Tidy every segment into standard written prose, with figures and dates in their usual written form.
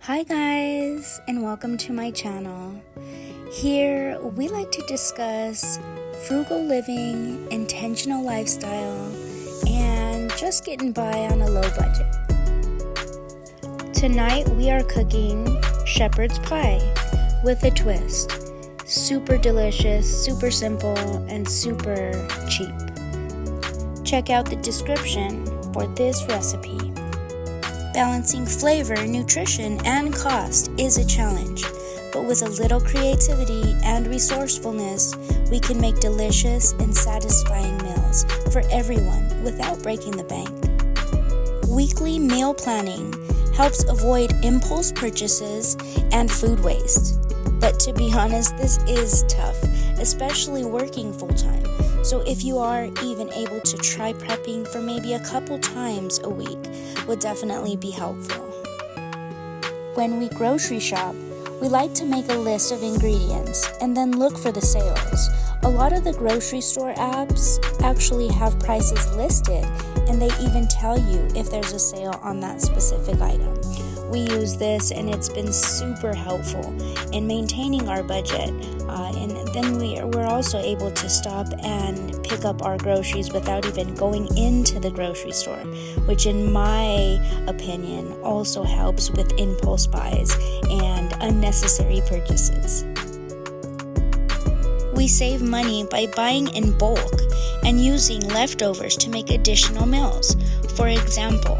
Hi guys, and welcome to my channel. Here we like to discuss frugal living, intentional lifestyle, and just getting by on a low budget. Tonight we are cooking shepherd's pie with a twist. Super delicious, super simple, and super cheap. Check out the description for this recipe. Balancing flavor, nutrition, and cost is a challenge, but with a little creativity and resourcefulness, we can make delicious and satisfying meals for everyone without breaking the bank. Weekly meal planning helps avoid impulse purchases and food waste. But to be honest, this is tough, especially working full-time. So if you are even able to try prepping for maybe a couple times a week, would definitely be helpful. When we grocery shop, we like to make a list of ingredients and then look for the sales. A lot of the grocery store apps actually have prices listed, and they even tell you if there's a sale on that specific item. We use this and it's been super helpful in maintaining our budget, and then we're also able to stop and pick up our groceries without even going into the grocery store, which in my opinion also helps with impulse buys and unnecessary purchases. We save money by buying in bulk and using leftovers to make additional meals. For example,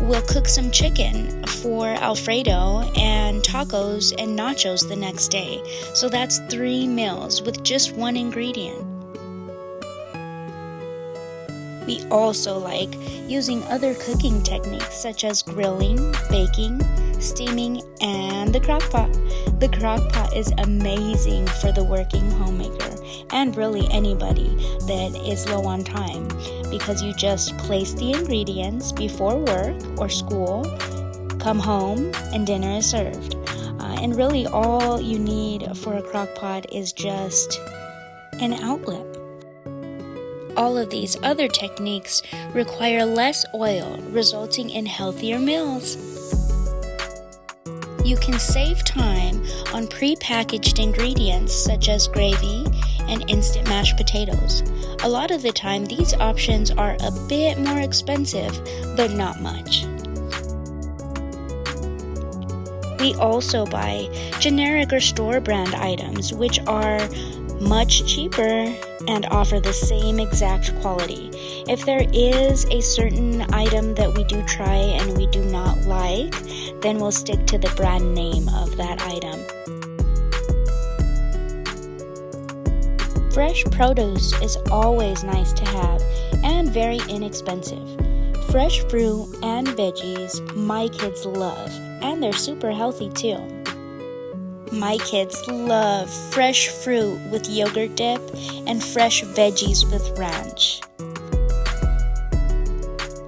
we'll cook some chicken for Alfredo and tacos and nachos the next day. So that's 3 meals with just one ingredient. We also like using other cooking techniques such as grilling, baking, steaming, and the crock pot. The crock pot is amazing for the working homemaker and really anybody that is low on time, because you just place the ingredients before work or school, come home, and dinner is served. And really all you need for a crock pot is just an outlet. All of these other techniques require less oil, resulting in healthier meals. You can save time on pre-packaged ingredients such as gravy and instant mashed potatoes. A lot of the time, these options are a bit more expensive, but not much. We also buy generic or store brand items, which are much cheaper and offer the same exact quality. If there is a certain item that we do try and we do not like, then we'll stick to the brand name of that item. Fresh produce is always nice to have and very inexpensive. Fresh fruit and veggies my kids love, and they're super healthy too. My kids love fresh fruit with yogurt dip and fresh veggies with ranch.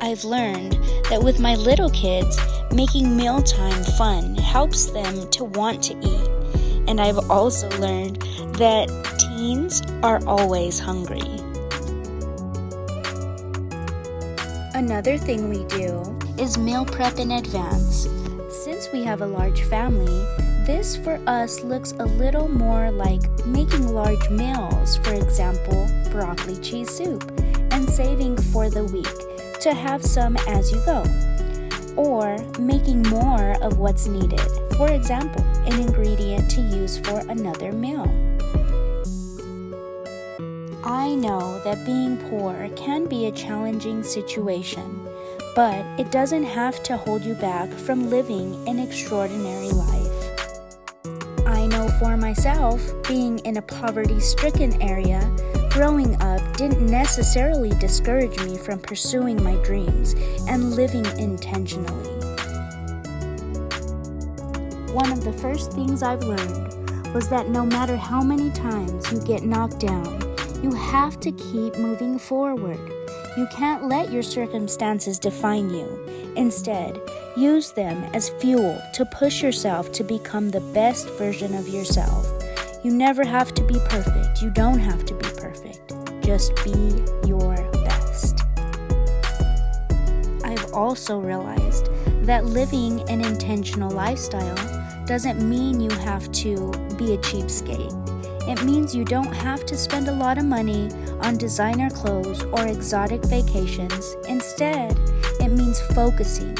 I've learned that with my little kids, making mealtime fun helps them to want to eat. And I've also learned that teens are always hungry. Another thing we do is meal prep in advance. Since we have a large family, this for us looks a little more like making large meals, for example, broccoli cheese soup, and saving for the week to have some as you go. Or making more of what's needed, for example, an ingredient to use for another meal. I know that being poor can be a challenging situation, but it doesn't have to hold you back from living an extraordinary life. I know for myself, being in a poverty-stricken area, growing up didn't necessarily discourage me from pursuing my dreams and living intentionally. One of the first things I've learned was that no matter how many times you get knocked down, you have to keep moving forward. You can't let your circumstances define you. Instead, use them as fuel to push yourself to become the best version of yourself. You never have to be perfect. You don't have to be perfect. Just be your best. I've also realized that living an intentional lifestyle doesn't mean you have to be a cheapskate. It means you don't have to spend a lot of money on designer clothes or exotic vacations. Instead, it means focusing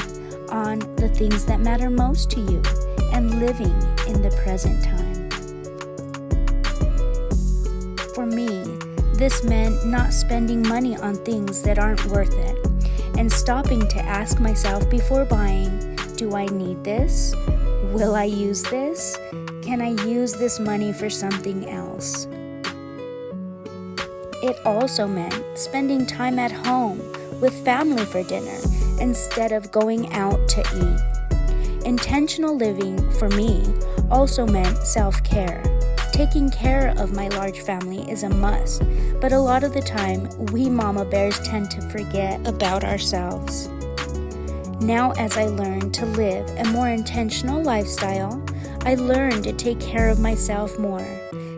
on the things that matter most to you and living in the present time. For me, this meant not spending money on things that aren't worth it and stopping to ask myself before buying, do I need this? Will I use this? Can I use this money for something else? It also meant spending time at home with family for dinner instead of going out to eat. Intentional living for me also meant self-care. Taking care of my large family is a must, but a lot of the time, we mama bears tend to forget about ourselves. Now, as I learn to live a more intentional lifestyle, I learn to take care of myself more,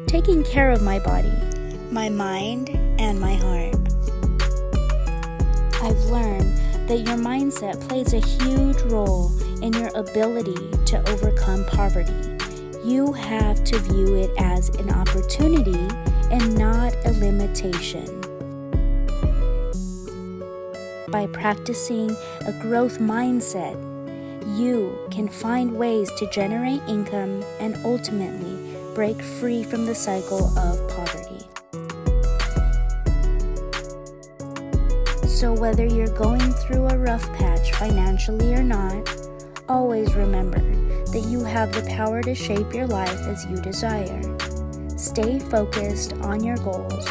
taking care of my body, my mind, and my heart. I've learned that your mindset plays a huge role in your ability to overcome poverty. You have to view it as an opportunity and not a limitation. By practicing a growth mindset, you can find ways to generate income and ultimately break free from the cycle of poverty. So whether you're going through a rough patch financially or not, always remember that you have the power to shape your life as you desire. Stay focused on your goals,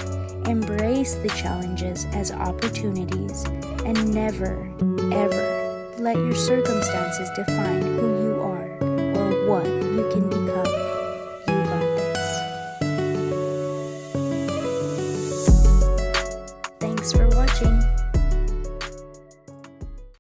embrace the challenges as opportunities, and never, ever let your circumstances define who you are or what you can become. You got this. Thanks for watching.